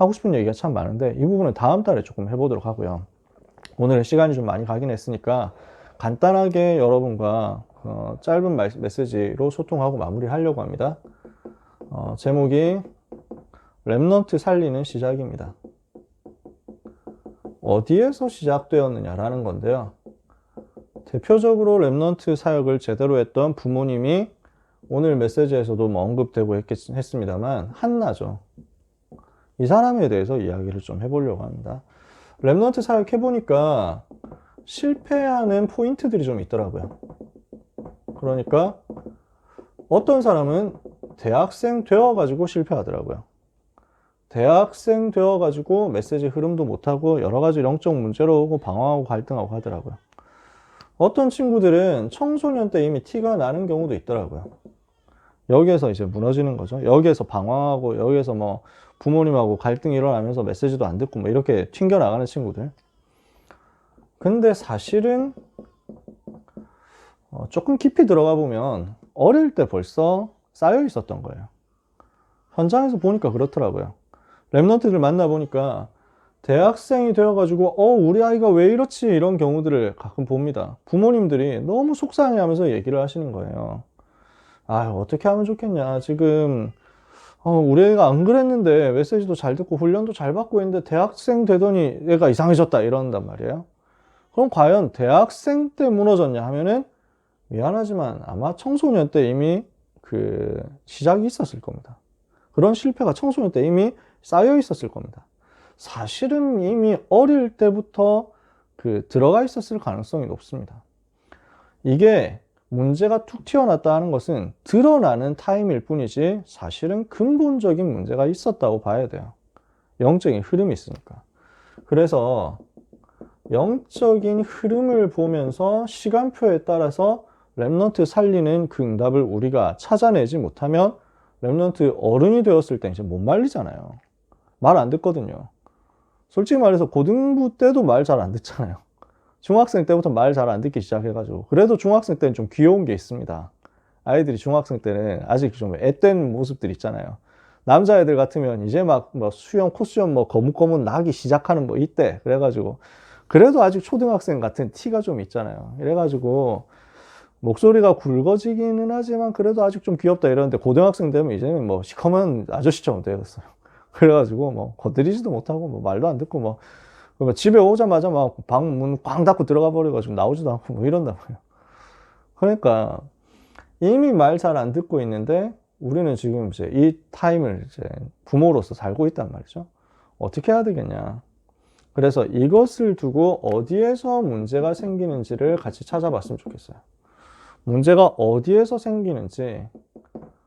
하고 싶은 얘기가 참 많은데 이 부분은 다음 달에 조금 해보도록 하고요. 오늘 시간이 좀 많이 가긴 했으니까 간단하게 여러분과 짧은 메시지로 소통하고 마무리하려고 합니다. 제목이 랩넌트 살리는 시작입니다. 어디에서 시작되었느냐라는 건데요. 대표적으로 랩넌트 사역을 제대로 했던 부모님이 오늘 메시지에서도 뭐 언급되고 했습니다만 한나죠. 이 사람에 대해서 이야기를 좀 해보려고 합니다. 랩넌트 사역 해보니까 실패하는 포인트들이 좀 있더라고요. 그러니까 어떤 사람은 대학생 되어가지고 실패하더라고요. 대학생 되어가지고 메시지 흐름도 못하고 여러가지 영적 문제로 오고 방황하고 갈등하고 하더라고요. 어떤 친구들은 청소년 때 이미 티가 나는 경우도 있더라고요. 여기에서 이제 무너지는 거죠. 여기에서 방황하고 여기에서 뭐 부모님하고 갈등이 일어나면서 메시지도 안 듣고 뭐 이렇게 튕겨나가는 친구들. 근데 사실은 조금 깊이 들어가 보면 어릴 때 벌써 쌓여 있었던 거예요. 현장에서 보니까 그렇더라고요. 랩넌트들 만나보니까 대학생이 되어가지고 우리 아이가 왜 이렇지 이런 경우들을 가끔 봅니다. 부모님들이 너무 속상해하면서 얘기를 하시는 거예요. 어떻게 하면 좋겠냐, 지금 우리 애가 안 그랬는데 메시지도 잘 듣고 훈련도 잘 받고 있는데 대학생 되더니 애가 이상해졌다 이런단 말이에요. 그럼 과연 대학생 때 무너졌냐 하면은 미안하지만 아마 청소년 때 이미 그 시작이 있었을 겁니다. 그런 실패가 청소년 때 이미 쌓여 있었을 겁니다. 사실은 이미 어릴 때부터 들어가 있었을 가능성이 높습니다. 이게 문제가 툭 튀어났다 하는 것은 드러나는 타임일 뿐이지 사실은 근본적인 문제가 있었다고 봐야 돼요. 영적인 흐름이 있으니까. 그래서 영적인 흐름을 보면서 시간표에 따라서 랩넌트 살리는 그 응답을 우리가 찾아내지 못하면 랩넌트 어른이 되었을 때 이제 못 말리잖아요. 말 안 듣거든요. 솔직히 말해서 고등부 때도 말 잘 안 듣잖아요. 중학생 때부터 말 잘 안 듣기 시작해가지고. 그래도 중학생 때는 좀 귀여운 게 있습니다. 아이들이 중학생 때는 아직 좀 앳된 모습들 있잖아요. 남자애들 같으면 이제 막 뭐 수염, 콧수염 뭐 거뭇거뭇 나기 시작하는 뭐 이때. 그래가지고 그래도 아직 초등학생 같은 티가 좀 있잖아요. 이래가지고 목소리가 굵어지기는 하지만 그래도 아직 좀 귀엽다 이러는데 고등학생 되면 이제는 뭐 시커먼 아저씨처럼 되었어요. 그래가지고 뭐 건드리지도 못하고 뭐 말도 안 듣고 뭐 집에 오자마자 막 방 문 꽝 닫고 들어가 버려가지고 나오지도 않고 뭐 이런단 말이에요. 그러니까 이미 말 잘 안 듣고 있는데 우리는 지금 이제 이 타임을 이제 부모로서 살고 있단 말이죠. 어떻게 해야 되겠냐. 그래서 이것을 두고 어디에서 문제가 생기는지를 같이 찾아봤으면 좋겠어요. 문제가 어디에서 생기는지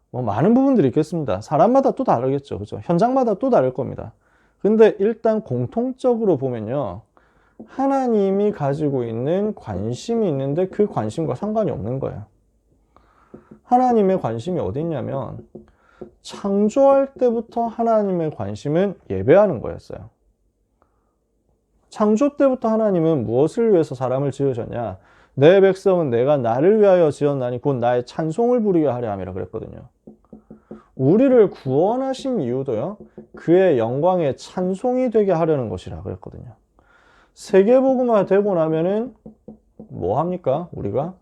뭐 많은 부분들이 있겠습니다. 사람마다 또 다르겠죠. 그죠? 현장마다 또 다를 겁니다. 근데 일단 공통적으로 보면요. 하나님이 가지고 있는 관심이 있는데 그 관심과 상관이 없는 거예요. 하나님의 관심이 어디 있냐면 창조할 때부터 하나님의 관심은 예배하는 거였어요. 창조 때부터 하나님은 무엇을 위해서 사람을 지으셨냐? 내 백성은 내가 나를 위하여 지었나니 곧 나의 찬송을 부르게 하려 함이라 그랬거든요. 우리를 구원하신 이유도요. 그의 영광의 찬송이 되게 하려는 것이라 그랬거든요. 세계복음화 되고 나면은 뭐 합니까? 우리가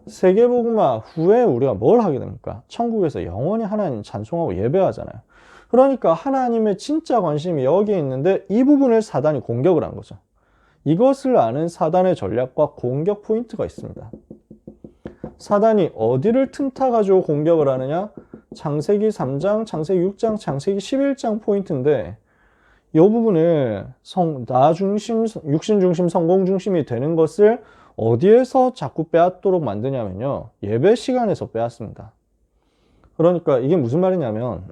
세계복음화 후에 우리가 뭘 하게 됩니까? 천국에서 영원히 하나님 찬송하고 예배하잖아요. 그러니까 하나님의 진짜 관심이 여기에 있는데 이 부분을 사단이 공격을 한 거죠. 이것을 아는 사단의 전략과 공격 포인트가 있습니다. 사단이 어디를 틈타 가지고 공격을 하느냐? 창세기 3장, 창세기 6장, 창세기 11장 포인트인데 이 부분을 나 중심, 육신 중심, 성공 중심이 되는 것을 어디에서 자꾸 빼앗도록 만드냐면요. 예배 시간에서 빼앗습니다. 그러니까 이게 무슨 말이냐면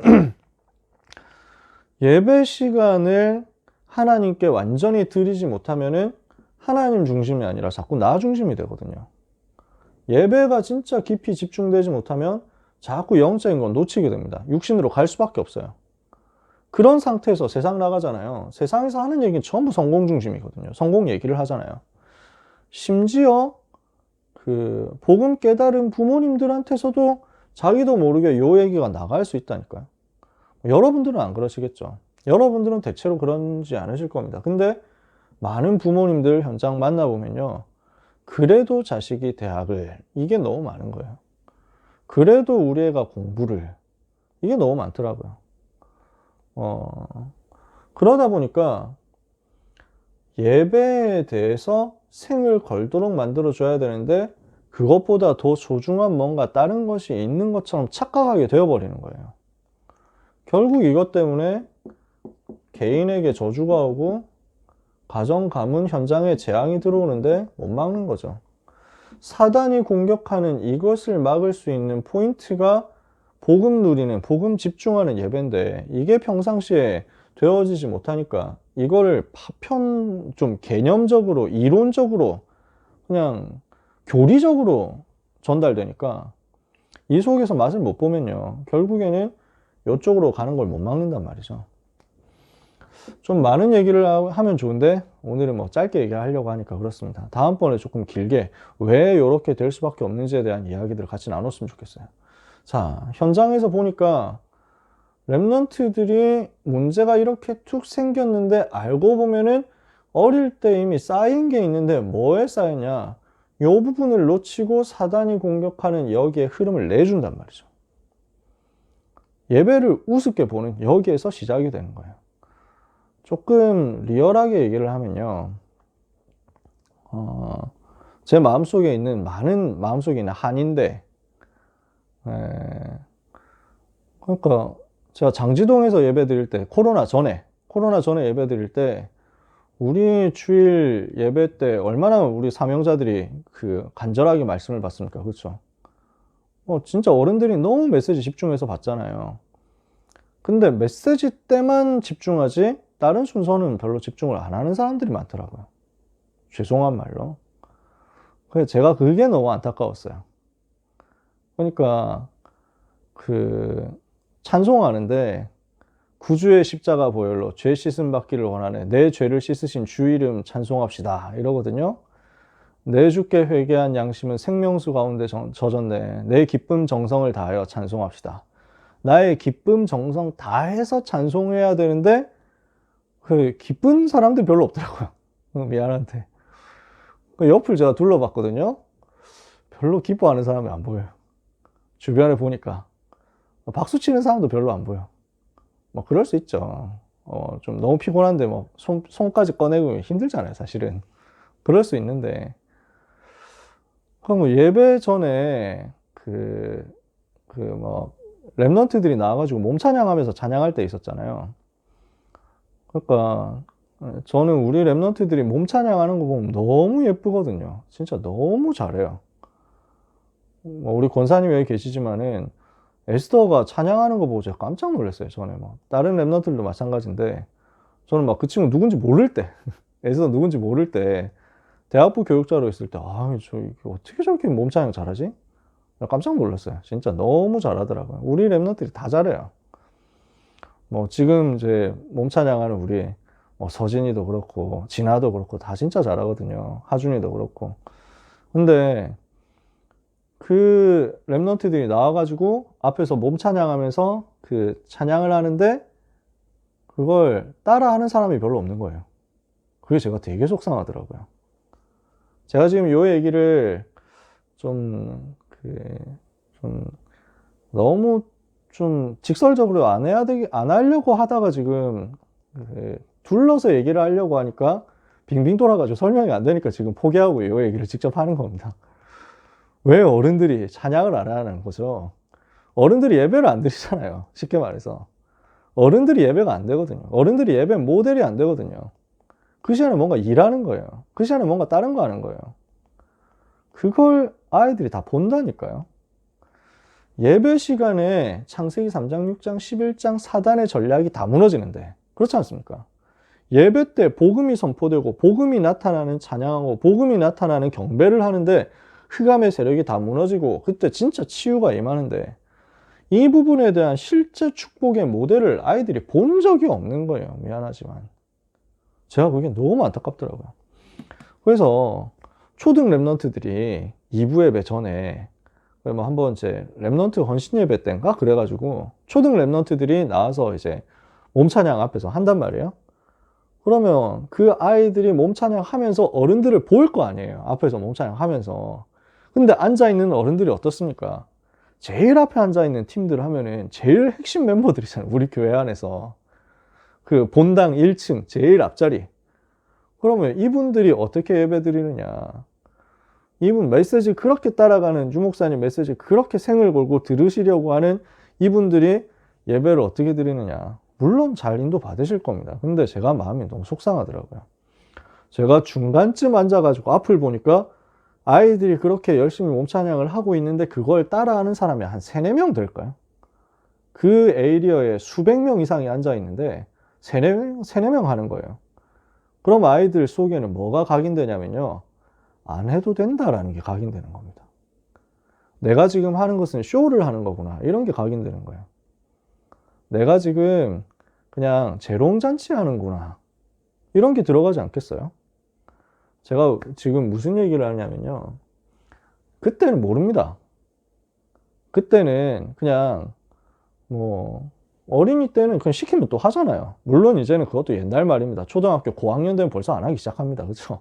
예배 시간을 하나님께 완전히 드리지 못하면은 하나님 중심이 아니라 자꾸 나 중심이 되거든요. 예배가 진짜 깊이 집중되지 못하면 자꾸 영적인 건 놓치게 됩니다. 육신으로 갈 수밖에 없어요. 그런 상태에서 세상 나가잖아요. 세상에서 하는 얘기는 전부 성공 중심이거든요. 성공 얘기를 하잖아요. 심지어 복음 깨달은 부모님들한테서도 자기도 모르게 요 얘기가 나갈 수 있다니까요. 여러분들은 안 그러시겠죠. 여러분들은 대체로 그런지 않으실 겁니다. 근데 많은 부모님들 현장 만나보면요. 그래도 자식이 대학을, 이게 너무 많은 거예요. 그래도 우리 애가 공부를, 이게 너무 많더라고요. 그러다 보니까 예배에 대해서 생을 걸도록 만들어줘야 되는데 그것보다 더 소중한 뭔가 다른 것이 있는 것처럼 착각하게 되어버리는 거예요. 결국 이것 때문에 개인에게 저주가 오고 가정, 가문, 현장에 재앙이 들어오는데 못 막는 거죠. 사단이 공격하는 이것을 막을 수 있는 포인트가 복음 누리는, 복음 집중하는 예배인데 이게 평상시에 되어지지 못하니까 이거를 파편, 좀 개념적으로, 이론적으로, 그냥 교리적으로 전달되니까 이 속에서 맛을 못 보면요. 결국에는 이쪽으로 가는 걸 못 막는단 말이죠. 좀 많은 얘기를 하면 좋은데 오늘은 뭐 짧게 얘기하려고 하니까 그렇습니다. 다음번에 조금 길게 왜 이렇게 될 수밖에 없는지에 대한 이야기들을 같이 나눴으면 좋겠어요. 자, 현장에서 보니까 랩런트들이 문제가 이렇게 툭 생겼는데 알고 보면은 어릴 때 이미 쌓인 게 있는데 뭐에 쌓였냐? 이 부분을 놓치고 사단이 공격하는 여기에 흐름을 내준단 말이죠. 예배를 우습게 보는 여기에서 시작이 되는 거예요. 조금 리얼하게 얘기를 하면요. 제 마음속에 있는, 많은 마음속에 있는 한인데, 그러니까 제가 장지동에서 예배 드릴 때, 코로나 전에 예배 드릴 때, 우리 주일 예배 때 얼마나 우리 사명자들이 그 간절하게 말씀을 받습니까? 그렇죠? 진짜 어른들이 너무 메시지 집중해서 받잖아요. 근데 메시지 때만 집중하지 다른 순서는 별로 집중을 안 하는 사람들이 많더라고요. 죄송한 말로. 그래서 제가 그게 너무 안타까웠어요. 그러니까 그 찬송하는데 구주의 십자가 보혈로 죄 씻음 받기를 원하네. 내 죄를 씻으신 주 이름 찬송합시다. 이러거든요. 내 주께 회개한 양심은 생명수 가운데 젖었네. 내 기쁨 정성을 다하여 찬송합시다. 나의 기쁨 정성 다해서 찬송해야 되는데 그 기쁜 사람들 별로 없더라고요. 미안한데. 그 옆을 제가 둘러봤거든요. 별로 기뻐하는 사람이 안 보여요. 주변에 보니까 박수 치는 사람도 별로 안 보여. 뭐 그럴 수 있죠. 좀 너무 피곤한데 뭐 손까지 꺼내고 힘들잖아요, 사실은. 그럴 수 있는데. 그럼 뭐 예배 전에 뭐 랩런트들이 나와가지고 몸 찬양하면서 찬양할 때 있었잖아요. 그러니까 저는 우리 랩런트들이 몸 찬양하는 거 보면 너무 예쁘거든요. 진짜 너무 잘해요. 우리 권사님 여기 계시지만은 에스더가 찬양하는 거 보고 제가 깜짝 놀랐어요. 전에 뭐 다른 랩런트들도 마찬가지인데 저는 막 그 친구 누군지 모를 때 에스더 누군지 모를 때 대학부 교육자로 있을 때 저 어떻게 저렇게 몸 찬양 잘하지? 깜짝 놀랐어요. 진짜 너무 잘하더라고요. 우리 랩런트들이 다 잘해요. 뭐 지금 이제 몸 찬양하는 우리 뭐 서진이도 그렇고 진아도 그렇고 다 진짜 잘하거든요. 하준이도 그렇고. 근데 그 랩런트들이 나와가지고 앞에서 몸 찬양하면서 그 찬양을 하는데 그걸 따라하는 사람이 별로 없는 거예요. 그게 제가 되게 속상하더라고요. 제가 지금 요 얘기를 좀 너무 좀 직설적으로 안 하려고 하다가 지금 둘러서 얘기를 하려고 하니까 빙빙 돌아가지고 설명이 안 되니까 지금 포기하고 이 얘기를 직접 하는 겁니다. 왜 어른들이 찬양을 안 하는 거죠? 어른들이 예배를 안 드리잖아요. 쉽게 말해서. 어른들이 예배가 안 되거든요. 어른들이 예배 모델이 안 되거든요. 그 시간에 뭔가 일하는 거예요. 그 시간에 뭔가 다른 거 하는 거예요. 그걸 아이들이 다 본다니까요. 예배 시간에 창세기 3장, 6장, 11장 사단의 전략이 다 무너지는데 그렇지 않습니까? 예배 때 복음이 선포되고 복음이 나타나는 찬양하고 복음이 나타나는 경배를 하는데 흑암의 세력이 다 무너지고 그때 진짜 치유가 임하는데 이 부분에 대한 실제 축복의 모델을 아이들이 본 적이 없는 거예요. 미안하지만 제가 그게 너무 안타깝더라고요. 그래서 초등 랩런트들이 2부 예배 전에 뭐 한번 제 랩런트 헌신 예배 때인가 그래가지고 초등 랩런트들이 나와서 이제 몸찬양 앞에서 한단 말이에요. 그러면 그 아이들이 몸찬양 하면서 어른들을 볼 거 아니에요. 앞에서 몸찬양 하면서. 근데 앉아있는 어른들이 어떻습니까? 제일 앞에 앉아있는 팀들 하면은 제일 핵심 멤버들이잖아요. 우리 교회 안에서. 그 본당 1층 제일 앞자리. 그러면 이분들이 어떻게 예배 드리느냐. 이분 메시지 그렇게 따라가는 유목사님 메시지 그렇게 생을 걸고 들으시려고 하는 이분들이 예배를 어떻게 드리느냐. 물론 잘 인도 받으실 겁니다. 근데 제가 마음이 너무 속상하더라고요. 제가 중간쯤 앉아가지고 앞을 보니까 아이들이 그렇게 열심히 몸찬양을 하고 있는데 그걸 따라하는 사람이 한 3, 4명 될까요? 그 에리어에 수백 명 이상이 앉아있는데 3, 4명 하는 거예요. 그럼 아이들 속에는 뭐가 각인되냐면요. 안 해도 된다라는 게 각인되는 겁니다. 내가 지금 하는 것은 쇼를 하는 거구나. 이런 게 각인되는 거예요. 내가 지금 그냥 재롱잔치 하는구나. 이런 게 들어가지 않겠어요? 제가 지금 무슨 얘기를 하냐면요. 그때는 모릅니다. 그때는 그냥 뭐 어린이 때는 그냥 시키면 또 하잖아요. 물론 이제는 그것도 옛날 말입니다. 초등학교 고학년 되면 벌써 안 하기 시작합니다. 그렇죠?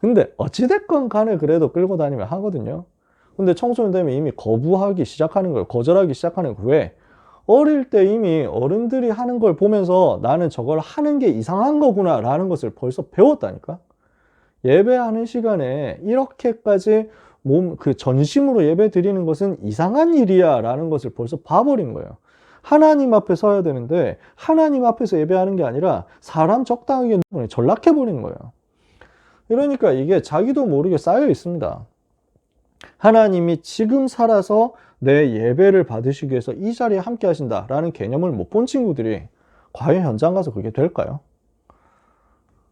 근데 어찌됐건 간에 그래도 끌고 다니면 하거든요. 근데 청소년 되면 이미 거부하기 시작하는 거예요. 거절하기 시작하는 거예요. 왜? 어릴 때 이미 어른들이 하는 걸 보면서 나는 저걸 하는 게 이상한 거구나 라는 것을 벌써 배웠다니까. 예배하는 시간에 이렇게까지 그 전심으로 예배 드리는 것은 이상한 일이야 라는 것을 벌써 봐버린 거예요. 하나님 앞에 서야 되는데 하나님 앞에서 예배하는 게 아니라 사람 적당하게 전락해버린 거예요. 그러니까 이게 자기도 모르게 쌓여 있습니다. 하나님이 지금 살아서 내 예배를 받으시기 위해서 이 자리에 함께 하신다라는 개념을 못 본 친구들이 과연 현장 가서 그게 될까요?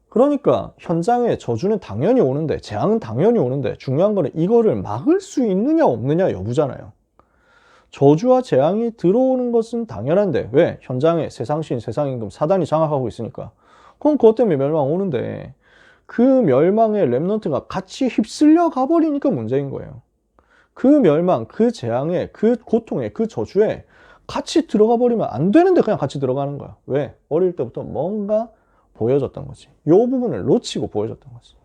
그러니까 현장에 저주는 당연히 오는데 재앙은 당연히 오는데 중요한 거는 이거를 막을 수 있느냐 없느냐 여부잖아요. 저주와 재앙이 들어오는 것은 당연한데 왜? 현장에 세상신, 세상임금, 사단이 장악하고 있으니까. 그럼 그것 때문에 멸망 오는데 그 멸망의 렘넌트가 같이 휩쓸려 가버리니까 문제인 거예요. 그 멸망, 그 재앙에, 그 고통에, 그 저주에 같이 들어가 버리면 안 되는데 그냥 같이 들어가는 거야. 왜? 어릴 때부터 뭔가 보여줬던 거지. 이 부분을 놓치고 보여줬던 거지.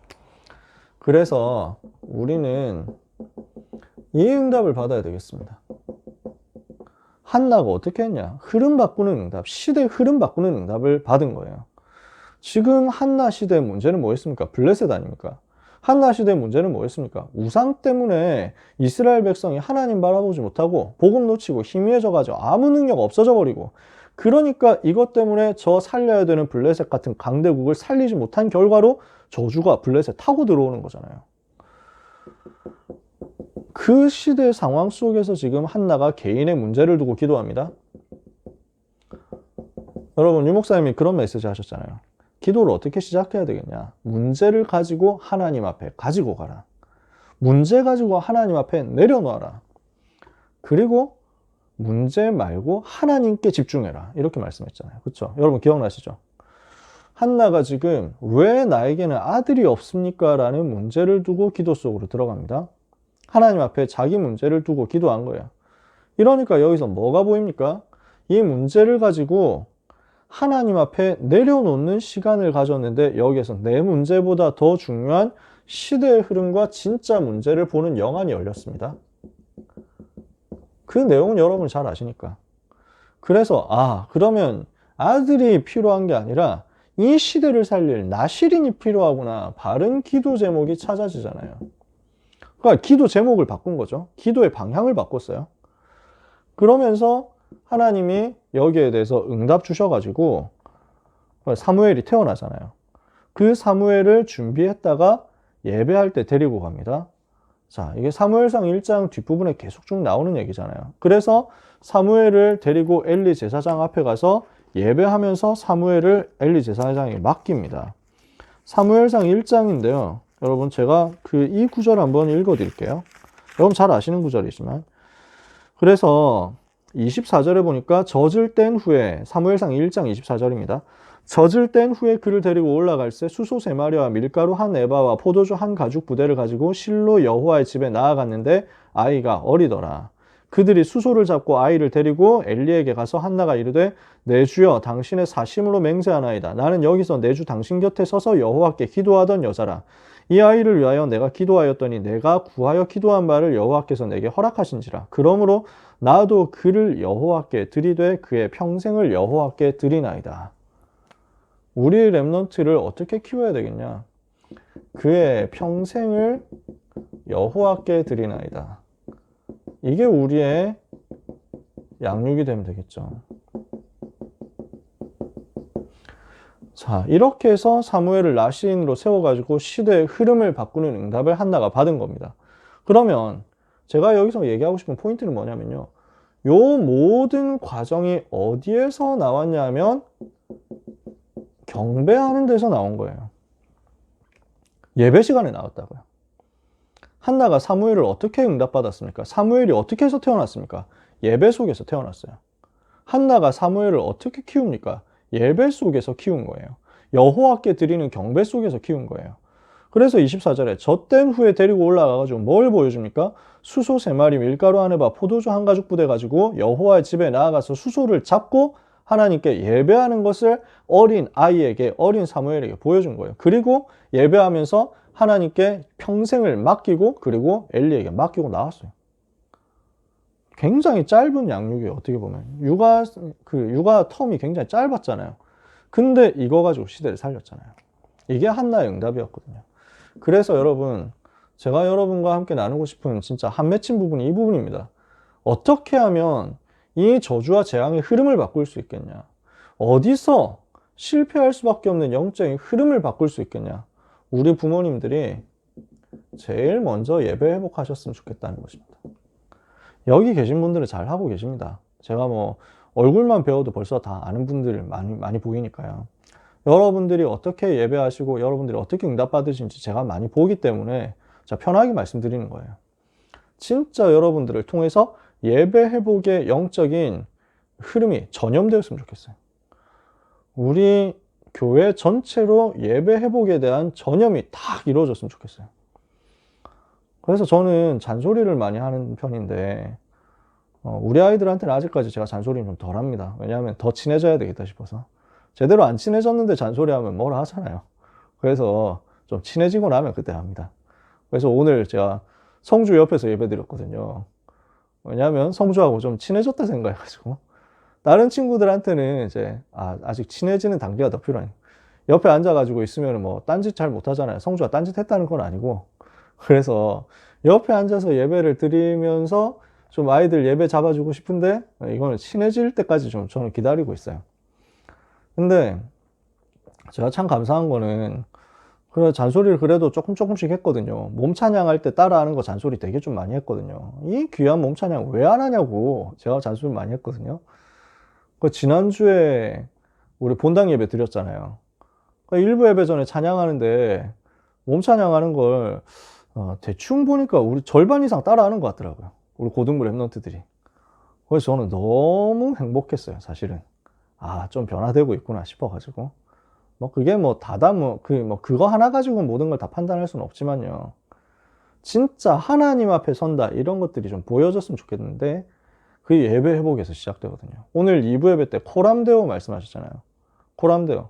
그래서 우리는 이 응답을 받아야 되겠습니다. 한나가 어떻게 했냐? 흐름 바꾸는 응답, 시대 흐름 바꾸는 응답을 받은 거예요. 지금 한나 시대의 문제는 뭐였습니까? 블레셋 아닙니까? 한나 시대의 문제는 뭐였습니까? 우상 때문에 이스라엘 백성이 하나님 바라보지 못하고 복음 놓치고 희미해져가지고 아무 능력 없어져 버리고 그러니까 이것 때문에 저 살려야 되는 블레셋 같은 강대국을 살리지 못한 결과로 저주가 블레셋 타고 들어오는 거잖아요. 그 시대 상황 속에서 지금 한나가 개인의 문제를 두고 기도합니다. 여러분, 유 목사님이 그런 메시지 하셨잖아요. 기도를 어떻게 시작해야 되겠냐? 문제를 가지고 하나님 앞에 가지고 가라. 문제 가지고 하나님 앞에 내려놓아라. 그리고 문제 말고 하나님께 집중해라. 이렇게 말씀했잖아요. 그렇죠? 여러분 기억나시죠? 한나가 지금 왜 나에게는 아들이 없습니까? 라는 문제를 두고 기도 속으로 들어갑니다. 하나님 앞에 자기 문제를 두고 기도한 거예요. 이러니까 여기서 뭐가 보입니까? 이 문제를 가지고 하나님 앞에 내려놓는 시간을 가졌는데 여기에서 내 문제보다 더 중요한 시대의 흐름과 진짜 문제를 보는 영안이 열렸습니다. 그 내용은 여러분 잘 아시니까. 그래서 그러면 아들이 필요한 게 아니라 이 시대를 살릴 나실인이 필요하구나. 바른 기도 제목이 찾아지잖아요. 그러니까 기도 제목을 바꾼 거죠. 기도의 방향을 바꿨어요. 그러면서 하나님이 여기에 대해서 응답 주셔가지고 사무엘이 태어나잖아요. 그 사무엘을 준비했다가 예배할 때 데리고 갑니다. 자, 이게 사무엘상 1장 뒷부분에 계속 쭉 나오는 얘기잖아요. 그래서 사무엘을 데리고 엘리 제사장 앞에 가서 예배하면서 사무엘을 엘리 제사장이 맡깁니다. 사무엘상 1장인데요. 여러분 제가 이 구절 한번 읽어 드릴게요. 여러분 잘 아시는 구절이지만. 그래서 24절에 보니까 젖을 뗀 후에 사무엘상 1장 24절입니다. 젖을 뗀 후에 그를 데리고 올라갈새 수소 3마리와 밀가루 한 에바와 포도주 한 가죽 부대를 가지고 실로 여호와의 집에 나아갔는데 아이가 어리더라. 그들이 수소를 잡고 아이를 데리고 엘리에게 가서 한나가 이르되 내 주여 당신의 사심으로 맹세하나이다. 나는 여기서 내 주 당신 곁에 서서 여호와께 기도하던 여자라. 이 아이를 위하여 내가 기도하였더니 내가 구하여 기도한 바를 여호와께서 내게 허락하신지라. 그러므로 나도 그를 여호와께 드리되 그의 평생을 여호와께 드리나이다. 우리 렘넌트를 어떻게 키워야 되겠냐? 그의 평생을 여호와께 드리나이다. 이게 우리의 양육이 되면 되겠죠. 자, 이렇게 해서 사무엘을 나시인으로 세워가지고 시대의 흐름을 바꾸는 응답을 한나가 받은 겁니다. 그러면 제가 여기서 얘기하고 싶은 포인트는 뭐냐면요. 요 모든 과정이 어디에서 나왔냐면 경배하는 데서 나온 거예요. 예배 시간에 나왔다고요. 한나가 사무엘을 어떻게 응답받았습니까? 사무엘이 어떻게 해서 태어났습니까? 예배 속에서 태어났어요. 한나가 사무엘을 어떻게 키웁니까? 예배 속에서 키운 거예요. 여호와께 드리는 경배 속에서 키운 거예요. 그래서 24절에 젖된 후에 데리고 올라가가지고 뭘 보여줍니까? 수소 3마리, 밀가루 1바, 포도주 1가죽 부대 가지고 여호와의 집에 나아가서 수소를 잡고 하나님께 예배하는 것을 어린 아이에게, 어린 사무엘에게 보여준 거예요. 그리고 예배하면서 하나님께 평생을 맡기고 그리고 엘리에게 맡기고 나왔어요. 굉장히 짧은 양육이에요. 어떻게 보면 육아 텀이 굉장히 짧았잖아요. 근데 이거 가지고 시대를 살렸잖아요. 이게 한나의 응답이었거든요. 그래서 여러분, 제가 여러분과 함께 나누고 싶은 진짜 한 맺힌 부분이 이 부분입니다. 어떻게 하면 이 저주와 재앙의 흐름을 바꿀 수 있겠냐? 어디서 실패할 수밖에 없는 영적인 흐름을 바꿀 수 있겠냐? 우리 부모님들이 제일 먼저 예배 회복하셨으면 좋겠다는 것입니다. 여기 계신 분들은 잘 하고 계십니다. 제가 뭐 얼굴만 배워도 벌써 다 아는 분들 많이 보이니까요. 여러분들이 어떻게 예배하시고 여러분들이 어떻게 응답받으신지 제가 많이 보기 때문에 제가 편하게 말씀드리는 거예요. 진짜 여러분들을 통해서 예배 회복의 영적인 흐름이 전염되었으면 좋겠어요. 우리 교회 전체로 예배 회복에 대한 전염이 딱 이루어졌으면 좋겠어요. 그래서 저는 잔소리를 많이 하는 편인데 우리 아이들한테는 아직까지 제가 잔소리는 좀 덜 합니다. 왜냐하면 더 친해져야 되겠다 싶어서. 제대로 안 친해졌는데 잔소리하면 뭐라 하잖아요. 그래서 좀 친해지고 나면 그때 합니다. 그래서 오늘 제가 성주 옆에서 예배 드렸거든요. 왜냐하면 성주하고 좀 친해졌다 생각해가지고 다른 친구들한테는 이제 아직 친해지는 단계가 더 필요해요. 옆에 앉아가지고 있으면 뭐 딴짓 잘 못하잖아요. 성주가 딴짓 했다는 건 아니고. 그래서 옆에 앉아서 예배를 드리면서 좀 아이들 예배 잡아주고 싶은데 이거는 친해질 때까지 좀 저는 기다리고 있어요. 근데 제가 참 감사한 거는 그래 잔소리를 그래도 조금씩 했거든요. 몸 찬양할 때 따라하는 거 잔소리 되게 좀 많이 했거든요. 이 귀한 몸 찬양 왜 안 하냐고 제가 잔소리 많이 했거든요. 그 지난주에 우리 본당 예배 드렸잖아요. 일부 예배 전에 찬양하는데 몸 찬양하는 걸 대충 보니까 우리 절반 이상 따라하는 것 같더라고요. 우리 고등부 랩런트들이. 그래서 저는 너무 행복했어요, 사실은. 좀 변화되고 있구나 싶어가지고. 그게 그거 하나 가지고 모든 걸 다 판단할 수는 없지만요. 진짜 하나님 앞에 선다, 이런 것들이 좀 보여졌으면 좋겠는데, 그게 예배 회복에서 시작되거든요. 오늘 2부 예배 때 코람데오 말씀하셨잖아요. 코람데오.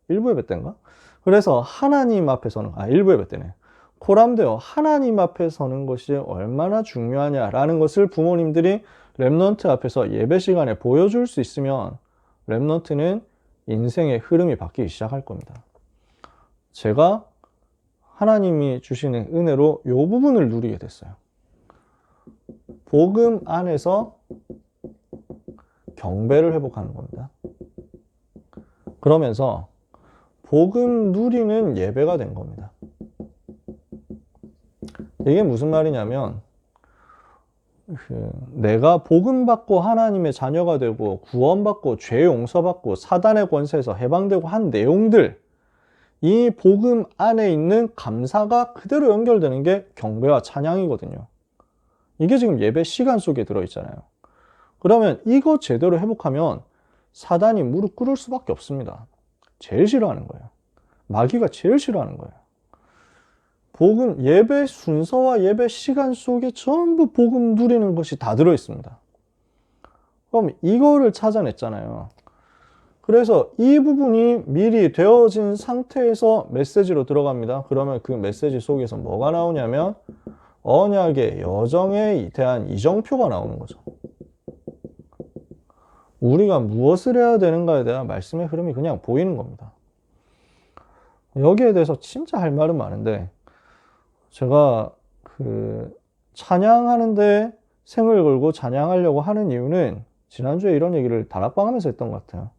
1부 예배 때인가? 그래서 하나님 앞에 서는, 1부 예배 때네. 코람데오, 하나님 앞에 서는 것이 얼마나 중요하냐라는 것을 부모님들이 랩넌트 앞에서 예배 시간에 보여줄 수 있으면 랩넌트는 인생의 흐름이 바뀌기 시작할 겁니다. 제가 하나님이 주시는 은혜로 이 부분을 누리게 됐어요. 복음 안에서 경배를 회복하는 겁니다. 그러면서 복음 누리는 예배가 된 겁니다. 이게 무슨 말이냐면 내가 복음 받고 하나님의 자녀가 되고 구원받고 죄 용서받고 사단의 권세에서 해방되고 한 내용들, 이 복음 안에 있는 감사가 그대로 연결되는 게 경배와 찬양이거든요. 이게 지금 예배 시간 속에 들어있잖아요. 그러면 이거 제대로 회복하면 사단이 무릎 꿇을 수밖에 없습니다. 제일 싫어하는 거예요. 마귀가 제일 싫어하는 거예요. 복음, 예배 순서와 예배 시간 속에 전부 복음 누리는 것이 다 들어있습니다. 그럼 이거를 찾아냈잖아요. 그래서 이 부분이 미리 되어진 상태에서 메시지로 들어갑니다. 그러면 그 메시지 속에서 뭐가 나오냐면 언약의 여정에 대한 이정표가 나오는 거죠. 우리가 무엇을 해야 되는가에 대한 말씀의 흐름이 그냥 보이는 겁니다. 여기에 대해서 진짜 할 말은 많은데 제가 찬양하는데 생을 걸고 찬양하려고 하는 이유는 지난주에 이런 얘기를 다락방하면서 했던 것 같아요.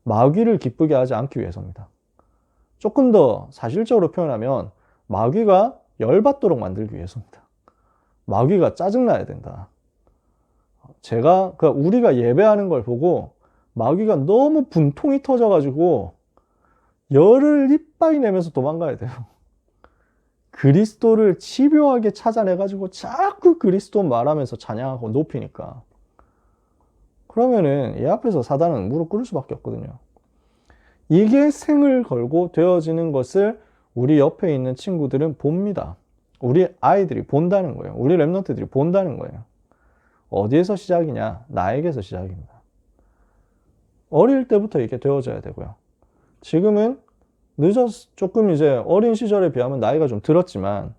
마귀를 기쁘게 하지 않기 위해서입니다. 조금 더 사실적으로 표현하면 마귀가 열받도록 만들기 위해서입니다. 마귀가 짜증나야 된다. 우리가 예배하는 걸 보고 마귀가 너무 분통이 터져가지고 열을 이빠이 내면서 도망가야 돼요. 그리스도를 집요하게 찾아내가지고 자꾸 그리스도 말하면서 찬양하고 높이니까. 그러면은 이 앞에서 사단은 무릎 꿇을 수밖에 없거든요. 이게 생을 걸고 되어지는 것을 우리 옆에 있는 친구들은 봅니다. 우리 아이들이 본다는 거예요. 우리 랩런트들이 본다는 거예요. 어디에서 시작이냐? 나에게서 시작입니다. 어릴 때부터 이게 되어져야 되고요. 지금은 조금 이제 어린 시절에 비하면 나이가 좀 들었지만,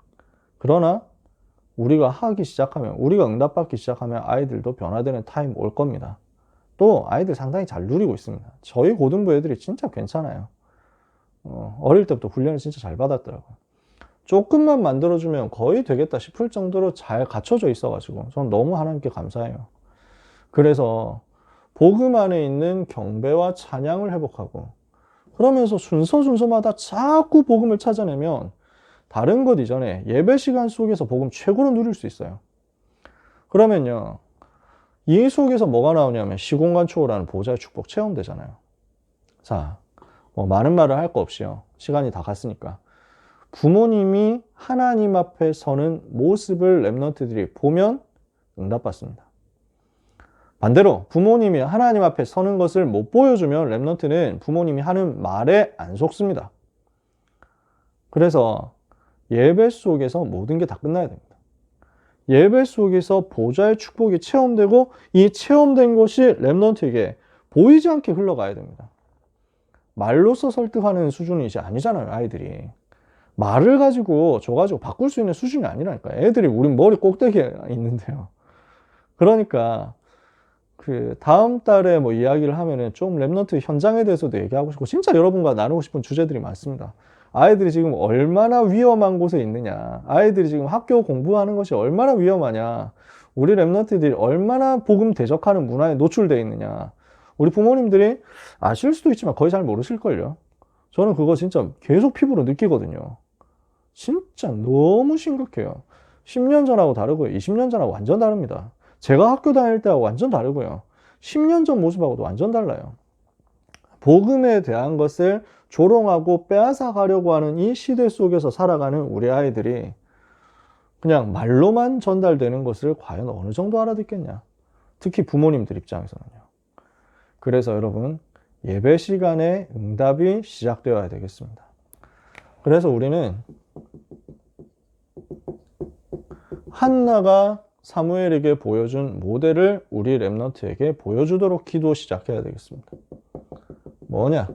그러나 우리가 하기 시작하면, 우리가 응답받기 시작하면 아이들도 변화되는 타임 올 겁니다. 또 아이들 상당히 잘 누리고 있습니다. 저희 고등부 애들이 진짜 괜찮아요. 어릴 때부터 훈련을 진짜 잘 받았더라고요. 조금만 만들어주면 거의 되겠다 싶을 정도로 잘 갖춰져 있어가지고 전 너무 하나님께 감사해요. 그래서 복음 안에 있는 경배와 찬양을 회복하고, 그러면서 순서마다 자꾸 복음을 찾아내면 다른 것 이전에 예배 시간 속에서 복음 최고로 누릴 수 있어요. 그러면요, 이 속에서 뭐가 나오냐면 시공간 초월하는 보좌의 축복 체험되잖아요. 자, 많은 말을 할 거 없이요, 시간이 다 갔으니까, 부모님이 하나님 앞에 서는 모습을 랩런트들이 보면 응답받습니다. 반대로 부모님이 하나님 앞에 서는 것을 못 보여주면 랩런트는 부모님이 하는 말에 안 속습니다. 그래서 예배 속에서 모든 게 다 끝나야 됩니다. 예배 속에서 보좌의 축복이 체험되고, 이 체험된 것이 랩런트에게 보이지 않게 흘러가야 됩니다. 말로써 설득하는 수준이 이제 아니잖아요. 아이들이 말을 가지고 줘가지고 바꿀 수 있는 수준이 아니라니까. 애들이 우리 머리 꼭대기에 있는데요. 그러니까 다음 달에 이야기를 하면은 좀 랩런트 현장에 대해서도 얘기하고 싶고, 진짜 여러분과 나누고 싶은 주제들이 많습니다. 아이들이 지금 얼마나 위험한 곳에 있느냐, 아이들이 지금 학교 공부하는 것이 얼마나 위험하냐, 우리 랩런트들이 얼마나 복음 대적하는 문화에 노출되어 있느냐, 우리 부모님들이 아실 수도 있지만 거의 잘 모르실걸요. 저는 그거 진짜 계속 피부로 느끼거든요. 진짜 너무 심각해요. 10년 전하고 다르고요, 20년 전하고 완전 다릅니다. 제가 학교 다닐 때하고 완전 다르고요, 10년 전 모습하고도 완전 달라요. 복음에 대한 것을 조롱하고 빼앗아 가려고 하는 이 시대 속에서 살아가는 우리 아이들이 그냥 말로만 전달되는 것을 과연 어느 정도 알아듣겠냐. 특히 부모님들 입장에서는요. 그래서 여러분, 예배 시간에 응답이 시작되어야 되겠습니다. 그래서 우리는 한나가 사무엘에게 보여준 모델을 우리 랩런트에게 보여주도록 기도 시작해야 되겠습니다. 뭐냐?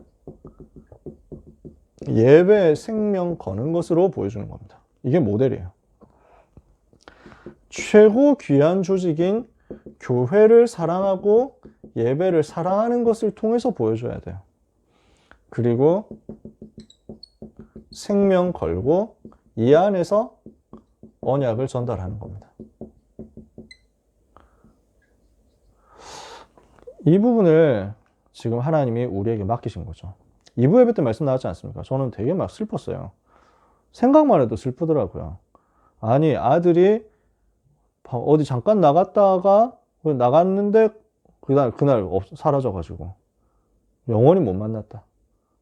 예배에 생명 거는 것으로 보여주는 겁니다. 이게 모델이에요. 최고 귀한 조직인 교회를 사랑하고 예배를 사랑하는 것을 통해서 보여줘야 돼요. 그리고 생명 걸고 이 안에서 언약을 전달하는 겁니다. 이 부분을 지금 하나님이 우리에게 맡기신 거죠. 2부 예배 때 말씀 나왔지 않습니까? 저는 되게 막 슬펐어요. 생각만 해도 슬프더라고요. 아니, 아들이 어디 잠깐 나갔는데 그날 사라져가지고 영원히 못 만났다.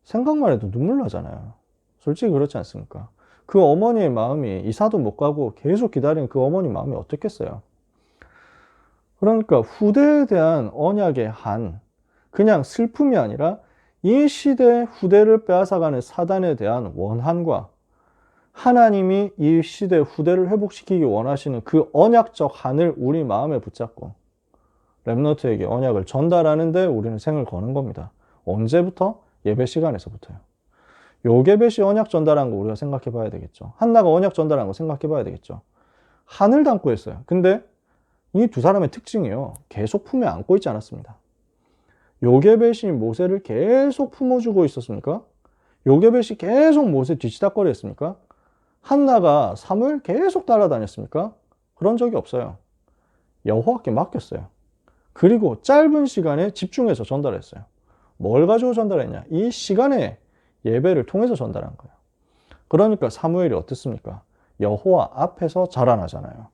생각만 해도 눈물 나잖아요. 솔직히 그렇지 않습니까? 그 어머니의 마음이, 이사도 못 가고 계속 기다린 그 어머니 마음이 어떻겠어요? 그러니까 후대에 대한 언약의 그냥 슬픔이 아니라 이 시대 후대를 빼앗아가는 사단에 대한 원한과 하나님이 이 시대 후대를 회복시키기 원하시는 그 언약적 한을 우리 마음에 붙잡고 렘넌트에게 언약을 전달하는데 우리는 생을 거는 겁니다. 언제부터? 예배 시간에서부터요. 요게벳이 언약 전달한 거 우리가 생각해 봐야 되겠죠. 한나가 언약 전달한 거 생각해 봐야 되겠죠. 한을 담고 했어요. 근데 이 두 사람의 특징이요. 계속 품에 안고 있지 않았습니다. 요게벳이 모세를 계속 품어주고 있었습니까? 요게벳이 계속 모세 뒤치다꺼리 했습니까? 한나가 사무엘 계속 따라다녔습니까? 그런 적이 없어요. 여호와께 맡겼어요. 그리고 짧은 시간에 집중해서 전달했어요. 뭘 가지고 전달했냐? 이 시간에 예배를 통해서 전달한 거예요. 그러니까 사무엘이 어떻습니까? 여호와 앞에서 자라나잖아요.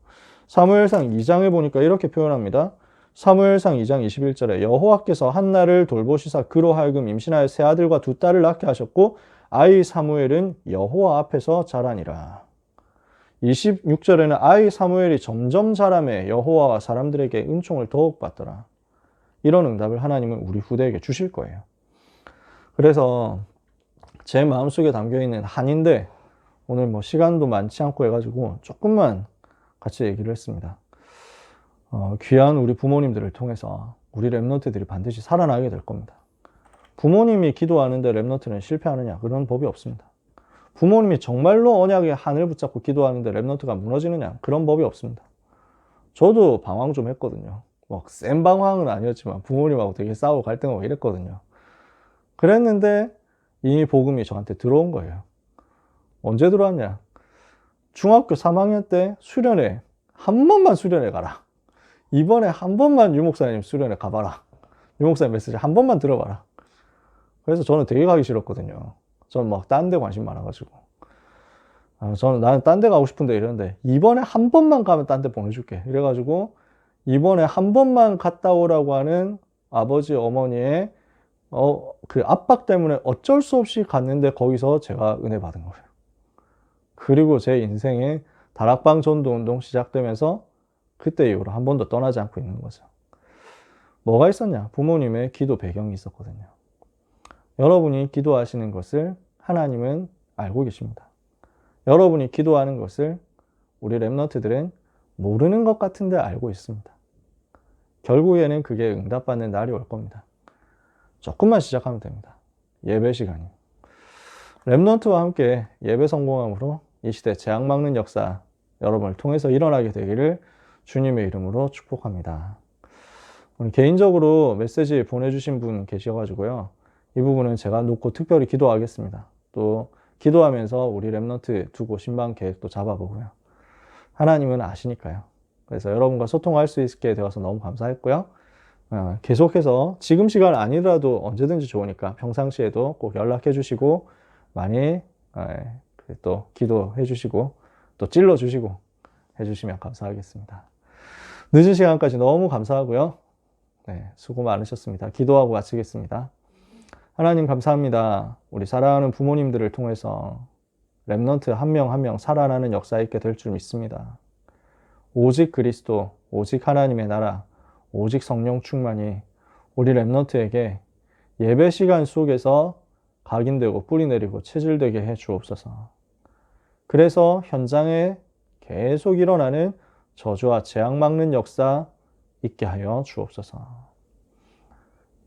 사무엘상 2장에 보니까 이렇게 표현합니다. 사무엘상 2장 21절에 여호와께서 한나를 돌보시사 그로 하여금 임신하여 세 아들과 두 딸을 낳게 하셨고 아이 사무엘은 여호와 앞에서 자라니라. 26절에는 아이 사무엘이 점점 자라매 여호와와 사람들에게 은총을 더욱 받더라. 이런 응답을 하나님은 우리 후대에게 주실 거예요. 그래서 제 마음속에 담겨있는 한인데 오늘 뭐 시간도 많지 않고 해가지고 조금만 같이 얘기를 했습니다. 귀한 우리 부모님들을 통해서 우리 렘넌트들이 반드시 살아나게 될 겁니다. 부모님이 기도하는데 렘넌트는 실패하느냐? 그런 법이 없습니다. 부모님이 정말로 언약의 한을 붙잡고 기도하는데 렘넌트가 무너지느냐? 그런 법이 없습니다. 저도 방황 좀 했거든요. 뭐 센 방황은 아니었지만 부모님하고 되게 싸우고 갈등하고 이랬거든요. 그랬는데 이 복음이 저한테 들어온 거예요. 언제 들어왔냐? 중학교 3학년 때 수련회 한 번만 수련회 가라. 이번에 한 번만 유목사님 수련회 가봐라. 유목사님 메시지 한 번만 들어봐라. 그래서 저는 되게 가기 싫었거든요. 저는 막 딴 데 관심 많아가지고. 저는 나는 딴 데 가고 싶은데 이러는데 이번에 한 번만 가면 딴 데 보내줄게. 이래가지고 이번에 한 번만 갔다 오라고 하는 아버지 어머니의 그 압박 때문에 어쩔 수 없이 갔는데 거기서 제가 은혜 받은 거예요. 그리고 제 인생에 다락방 전도 운동 시작되면서 그때 이후로 한 번도 떠나지 않고 있는 거죠. 뭐가 있었냐? 부모님의 기도 배경이 있었거든요. 여러분이 기도하시는 것을 하나님은 알고 계십니다. 여러분이 기도하는 것을 우리 렘넌트들은 모르는 것 같은데 알고 있습니다. 결국에는 그게 응답받는 날이 올 겁니다. 조금만 시작하면 됩니다. 예배 시간이. 렘넌트와 함께 예배 성공함으로 이 시대 재앙 막는 역사 여러분을 통해서 일어나게 되기를 주님의 이름으로 축복합니다. 오늘 개인적으로 메시지 보내주신 분 계셔가지고요. 이 부분은 제가 놓고 특별히 기도하겠습니다. 또 기도하면서 우리 렘넌트 두고 신방 계획도 잡아보고요. 하나님은 아시니까요. 그래서 여러분과 소통할 수 있게 되어서 너무 감사했고요. 계속해서 지금 시간 아니더라도 언제든지 좋으니까 평상시에도 꼭 연락해 주시고 많이 또 기도해 주시고 또 찔러 주시고 해주시면 감사하겠습니다. 늦은 시간까지 너무 감사하고요. 수고 많으셨습니다. 기도하고 마치겠습니다. 하나님 감사합니다. 우리 사랑하는 부모님들을 통해서 렘넌트 한 명 한 명 살아나는 역사 있게 될 줄 믿습니다. 오직 그리스도, 오직 하나님의 나라, 오직 성령 충만이 우리 렘넌트에게 예배 시간 속에서 각인되고 뿌리내리고 체질되게 해 주옵소서. 그래서 현장에 계속 일어나는 저주와 재앙 막는 역사 있게 하여 주옵소서.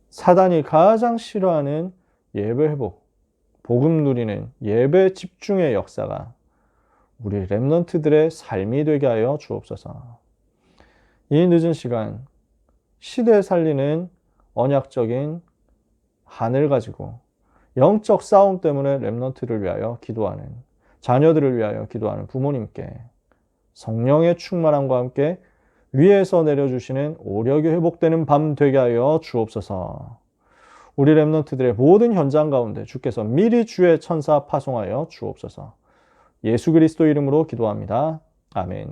사단이 가장 싫어하는 예배 회복, 복음 누리는 예배 집중의 역사가 우리 렘넌트들의 삶이 되게 하여 주옵소서. 이 늦은 시간 시대 살리는 언약적인 한을 가지고 영적 싸움 때문에 렘넌트를 위하여 기도하는 자녀들을 위하여 기도하는 부모님께 성령의 충만함과 함께 위에서 내려주시는 오력이 회복되는 밤 되게 하여 주옵소서. 우리 렘넌트들의 모든 현장 가운데 주께서 미리 주의 천사 파송하여 주옵소서. 예수 그리스도 이름으로 기도합니다. 아멘.